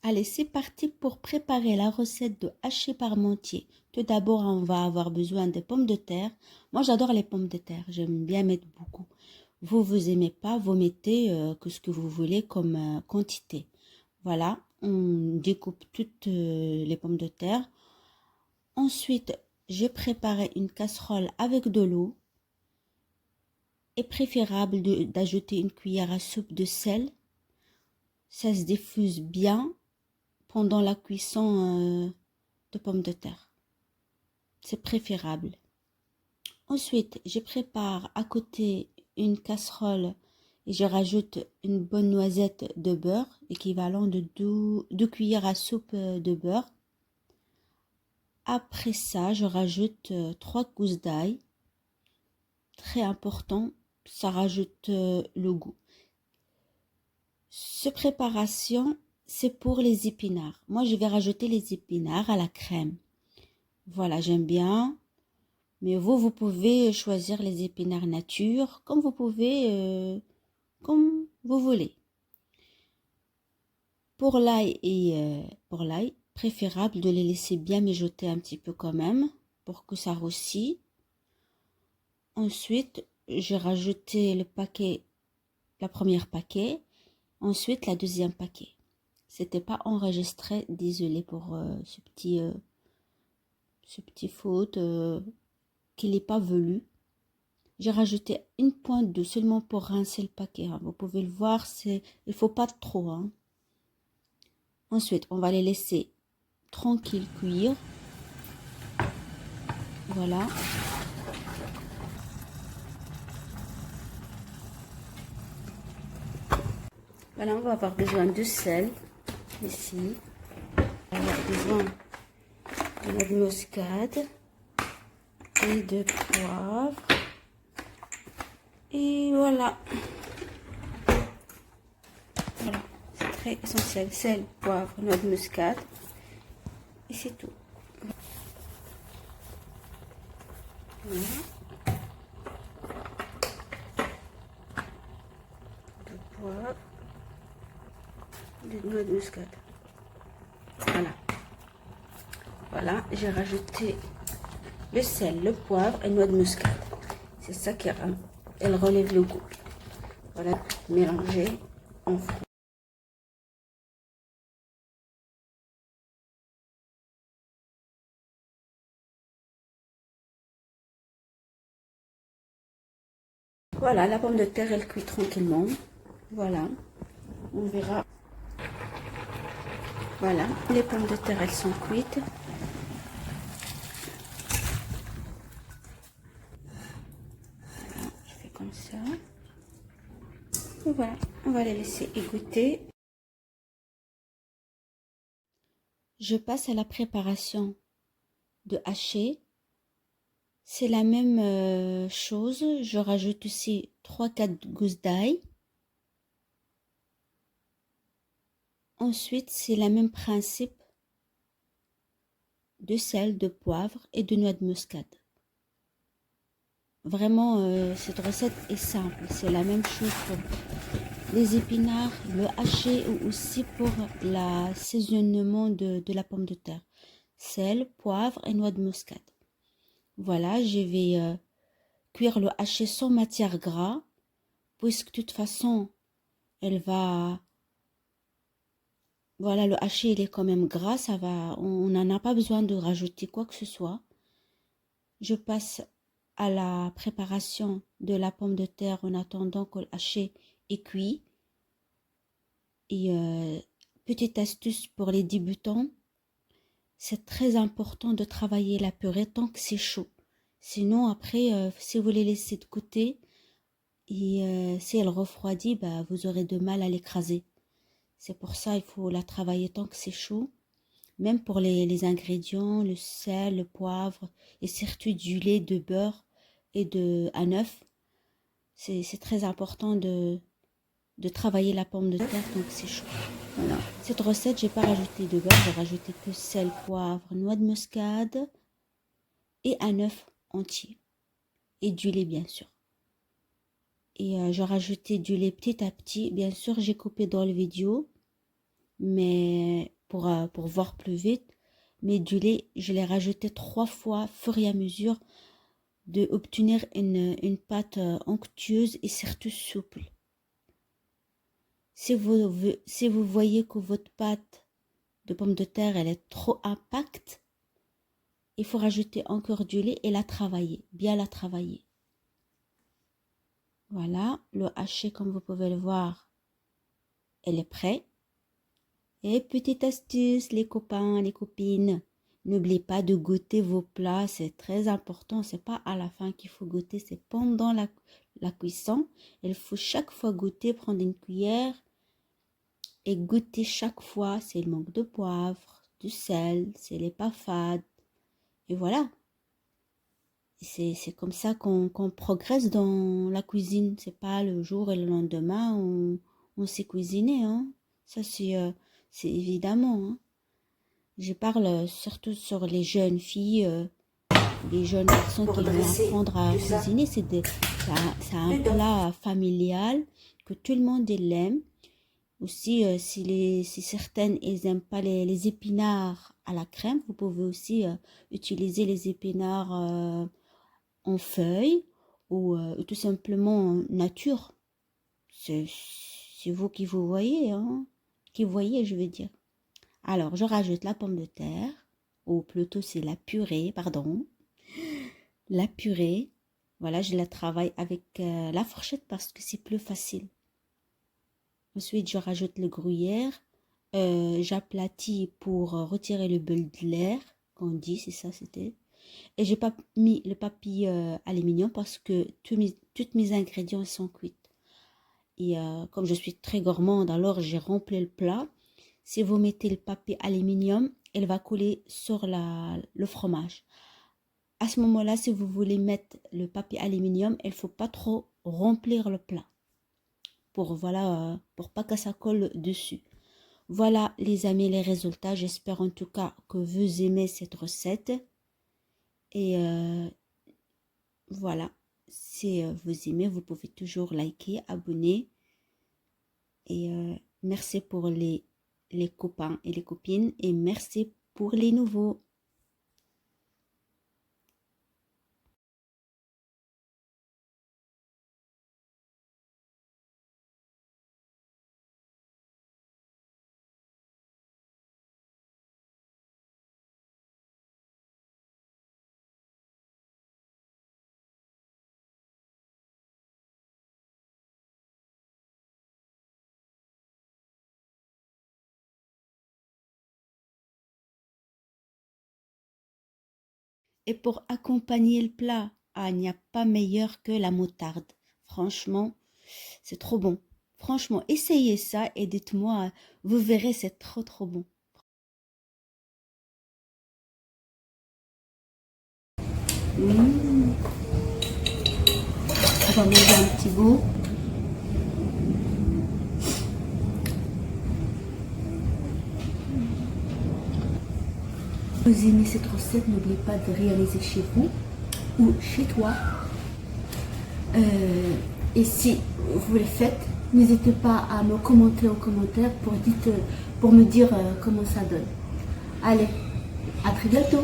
Allez, c'est parti pour préparer la recette de hachis parmentier. Tout d'abord, on va avoir besoin des pommes de terre. Moi, j'adore les pommes de terre. J'aime bien mettre beaucoup. Vous aimez pas, vous mettez que ce que vous voulez comme quantité. Voilà, on découpe toutes les pommes de terre. Ensuite, j'ai préparé une casserole avec de l'eau. Il est préférable d'ajouter une cuillère à soupe de sel. Ça se diffuse bien pendant la cuisson de pommes de terre. C'est préférable. Ensuite, je prépare à côté une casserole et je rajoute une bonne noisette de beurre, équivalent de 2 cuillères à soupe de beurre. Après ça, je rajoute 3 gousses d'ail. Très important, ça rajoute le goût. Cette préparation, c'est pour les épinards. Moi, je vais rajouter les épinards à la crème. Voilà, j'aime bien. Mais vous pouvez choisir les épinards nature, comme vous pouvez, comme vous voulez. Pour l'ail, préférable de les laisser bien mijoter un petit peu quand même, pour que ça rossisse. Ensuite, j'ai rajouté la première paquet, ensuite la deuxième paquet. C'était pas enregistré, désolé pour ce petit faute qu'il n'est pas voulu. J'ai rajouté une pointe d'eau seulement pour rincer le paquet. Hein. Vous pouvez le voir, il faut pas trop. Hein. Ensuite, on va les laisser tranquilles cuire. Voilà. Voilà, on va avoir besoin de sel ici. On va avoir besoin de noix de muscade et de poivre. Et voilà. Voilà, c'est très essentiel. Sel, poivre, noix de muscade. Et c'est tout. Voilà. De poivre. De noix de muscade. Voilà. Voilà, j'ai rajouté le sel, le poivre et noix de muscade. C'est ça qui elle relève le goût. Voilà, mélanger en fond. Voilà, la pomme de terre, elle cuit tranquillement. Voilà, on verra. Voilà, les pommes de terre, elles sont cuites. Voilà, je fais comme ça. Et voilà, on va les laisser égoutter. Je passe à la préparation de hacher. C'est la même chose. Je rajoute aussi 3-4 gousses d'ail. Ensuite, c'est le même principe de sel, de poivre et de noix de muscade. Vraiment, cette recette est simple. C'est la même chose pour les épinards, le haché ou aussi pour l'assaisonnement de la pomme de terre. Sel, poivre et noix de muscade. Voilà, je vais cuire le haché sans matière gras, puisque de toute façon, elle va... Voilà, le haché, il est quand même gras, ça va... On n'en a pas besoin de rajouter quoi que ce soit. Je passe à la préparation de la pomme de terre en attendant que le haché est cuit. Et petite astuce pour les débutants, c'est très important de travailler la purée tant que c'est chaud. Sinon, après, si vous les laissez de côté et si elle refroidit, bah, vous aurez de mal à l'écraser. C'est pour ça il faut la travailler tant que c'est chaud. Même pour les ingrédients, le sel, le poivre et surtout du lait, de beurre et un œuf. C'est très important de travailler la pomme de terre tant que c'est chaud. Voilà. Cette recette, j'ai pas rajouté de beurre, j'ai rajouté que sel, poivre, noix de muscade et un œuf entier. Et du lait, bien sûr. Et j'ai rajouté du lait petit à petit. Bien sûr, j'ai coupé dans la vidéo. Mais pour voir plus vite. Mais du lait, je l'ai rajouté 3 fois, fur et à mesure, de obtenir une pâte onctueuse et surtout souple. Si vous voyez que votre pâte de pommes de terre, elle est trop impacte, il faut rajouter encore du lait et la travailler, bien la travailler. Voilà, le haché, comme vous pouvez le voir, elle est prête. Et petite astuce, les copains, les copines, n'oubliez pas de goûter vos plats, c'est très important. C'est pas à la fin qu'il faut goûter, c'est pendant la cuisson. Il faut chaque fois goûter, prendre une cuillère et goûter chaque fois. C'est le manque de poivre, du sel, c'est les pas fades. Et voilà. C'est comme ça qu'on progresse dans la cuisine. C'est pas le jour et le lendemain on sait cuisiner, hein. Ça, c'est évidemment, hein. Je parle surtout sur les jeunes filles, les jeunes garçons qui vont apprendre à cuisiner. C'est un plat familial que tout le monde l'aime. Aussi, si certaines n'aiment pas les épinards à la crème, vous pouvez aussi utiliser les épinards en feuilles ou tout simplement en nature. C'est vous qui vous voyez, hein? Qui voyez, je veux dire. Alors, je rajoute la pomme de terre, ou plutôt c'est la purée, pardon. La purée, voilà, je la travaille avec la fourchette parce que c'est plus facile. Ensuite, je rajoute le gruyère. J'aplatis pour retirer le bol de l'air, qu'on dit, c'est ça, c'était. Et j'ai pas mis le papier aluminium parce que toutes mes ingrédients sont cuits. Et comme je suis très gourmande, alors j'ai rempli le plat. Si vous mettez le papier aluminium, elle va coller sur le fromage. À ce moment-là, si vous voulez mettre le papier aluminium, il ne faut pas trop remplir le plat. Pour pas que ça colle dessus. Voilà les amis, les résultats. J'espère en tout cas que vous aimez cette recette. Et voilà, si vous aimez, vous pouvez toujours liker, abonner. Et merci pour les copains et les copines. Et merci pour les nouveaux. Et pour accompagner le plat, il n'y a pas meilleur que la moutarde. Franchement, c'est trop bon. Franchement, essayez ça et dites-moi, vous verrez, c'est trop bon. On va manger un petit bout. Si vous aimez cette recette, n'oubliez pas de réaliser chez vous ou chez toi. Et si vous le faites, n'hésitez pas à me commenter en commentaire pour me dire comment ça donne. Allez, à très bientôt.